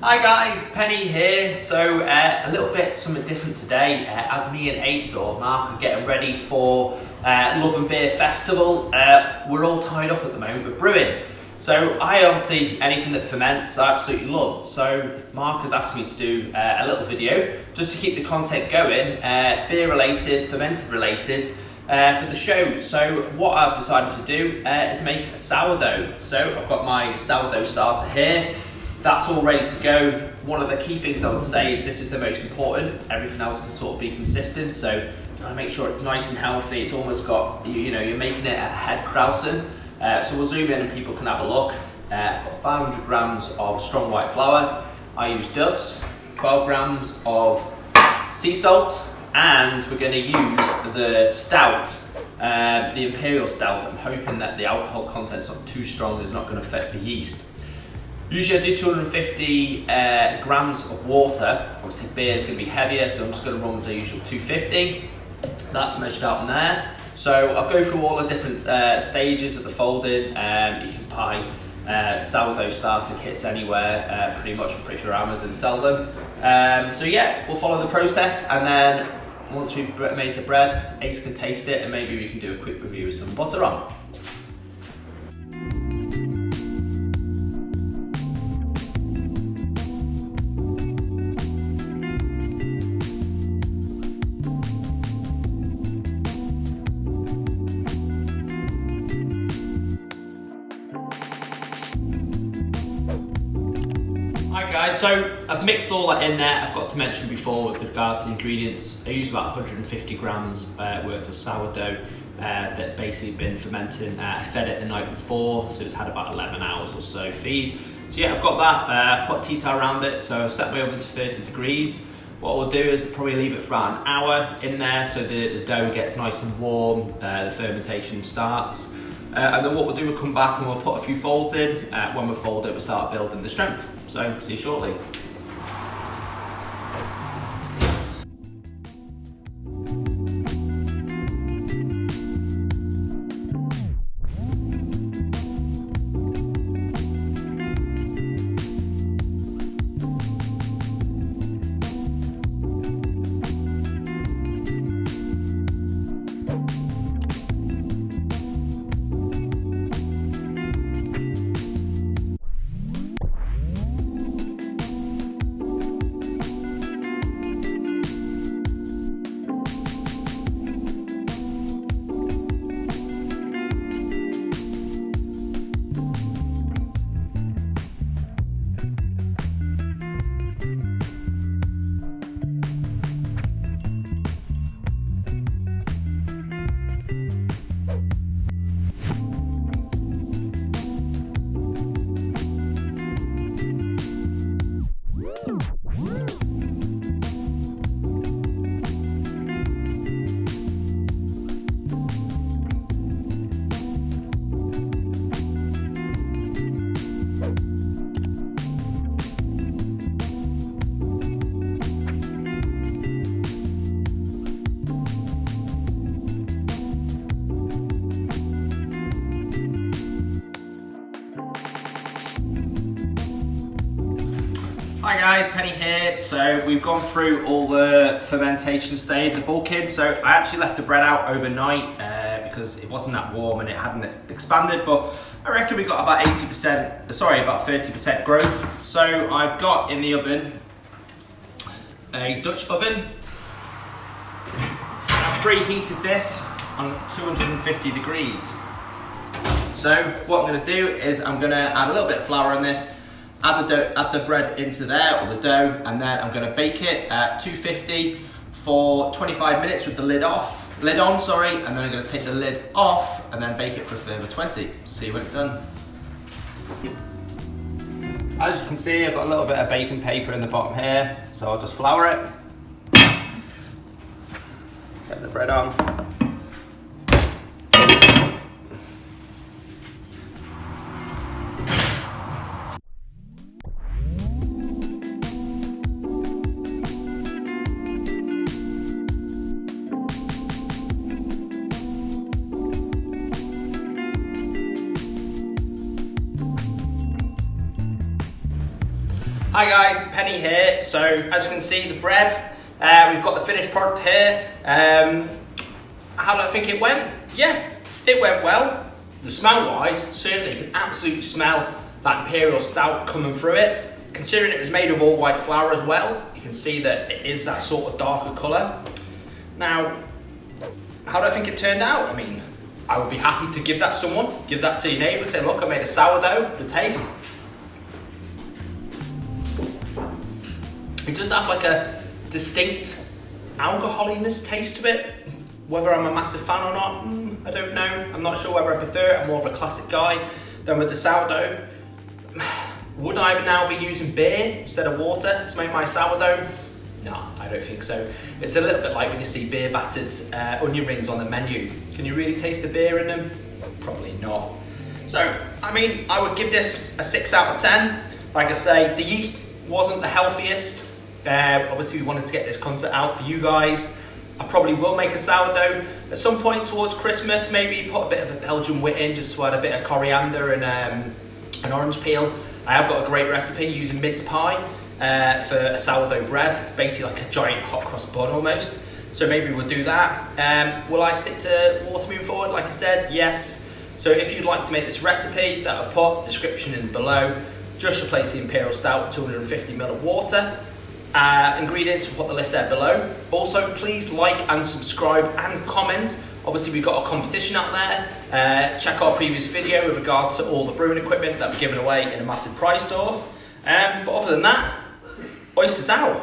Hi guys, Penny here. So a little bit something different today. As me and Mark are getting ready for Love and Beer Festival, we're all tied up at the moment with brewing. So I obviously, anything that ferments, I absolutely love. So Mark has asked me to do a little video just to keep the content going, beer related, fermented related, for the show. So what I've decided to do is make a sourdough. So I've got my sourdough starter here. That's all ready to go. One of the key things I would say is this is the most important. Everything else can sort of be consistent. So you've got to make sure it's nice and healthy. It's almost got, you know, you're making it at head krausen. So we'll zoom in and people can have a look. I've got 500 grams of strong white flour. I use Duff's, 12 grams of sea salt, and we're going to use the stout, the Imperial Stout. I'm hoping that the alcohol content's not too strong, it's not going to affect the yeast. Usually I do 250 grams of water. Obviously beer is going to be heavier, so I'm just going to run with the usual 250. That's measured out in there. So I'll go through all the different stages of the folding. You can buy sourdough starter kits anywhere, pretty much. I'm pretty sure Amazon sell them. So yeah, we'll follow the process, and then once we've made the bread, Ace can taste it, and maybe we can do a quick review with some butter on. Hi guys, so I've mixed all that in there. I've got to mention before with regards to the ingredients, I use about 150 grams worth of sourdough that basically been fermenting. I fed it the night before, so it's had about 11 hours or so feed. So yeah, I've got that, put a tea towel around it, so I've set my oven to 30 degrees. What we'll do is probably leave it for about an hour in there so the dough gets nice and warm, the fermentation starts. And then what we'll do, we'll come back and we'll put a few folds in. When we fold it, we'll start building the strength. So, see you shortly. Hi guys, Penny here. So we've gone through all the fermentation stage, the bulking. So I actually left the bread out overnight because it wasn't that warm and it hadn't expanded, but I reckon we got about 30% growth. So I've got in the oven a Dutch oven. I've preheated this on 250 degrees. So what I'm going to do is I'm going to add a little bit of flour on this, add the bread into there, or the dough, and then I'm going to bake it at 250 for 25 minutes with the lid on, and then I'm going to take the lid off and then bake it for a further 20. See when it's done. As you can see, I've got a little bit of baking paper in the bottom here, so I'll just flour it, get the bread on. Hi guys, Penny here. So as you can see, the bread, we've got the finished product here. How do I think it went? Yeah, it went well. The smell wise, certainly you can absolutely smell that Imperial Stout coming through it. Considering it was made of all white flour as well, you can see that it is that sort of darker colour. Now, how do I think it turned out? I mean, I would be happy to give that to someone, give that to your neighbour, say look, I made a sourdough, the taste. It does have like a distinct alcoholiness taste to it. Whether I'm a massive fan or not, I don't know. I'm not sure whether I prefer it. I'm more of a classic guy than with the sourdough. Would I now be using beer instead of water to make my sourdough? No, I don't think so. It's a little bit like when you see beer battered onion rings on the menu. Can you really taste the beer in them? Probably not. So, I mean, I would give this a 6 out of 10. Like I say, the yeast wasn't the healthiest. Obviously we wanted to get this content out for you guys. I probably will make a sourdough at some point towards Christmas, maybe put a bit of a Belgian wit in just to add a bit of coriander and an orange peel. I have got a great recipe using mince pie for a sourdough bread. It's basically like a giant hot cross bun almost. So maybe we'll do that. Will I stick to water moving forward? Like I said, yes. So if you'd like to make this recipe that I've put, description in below, just replace the Imperial Stout with 250 ml of water. Ingredients, we'll put the list there below. Also, please like and subscribe and comment. Obviously, we've got a competition out there. Check our previous video with regards to all the brewing equipment that we're giving away in a massive prize draw. But other than that, oysters out.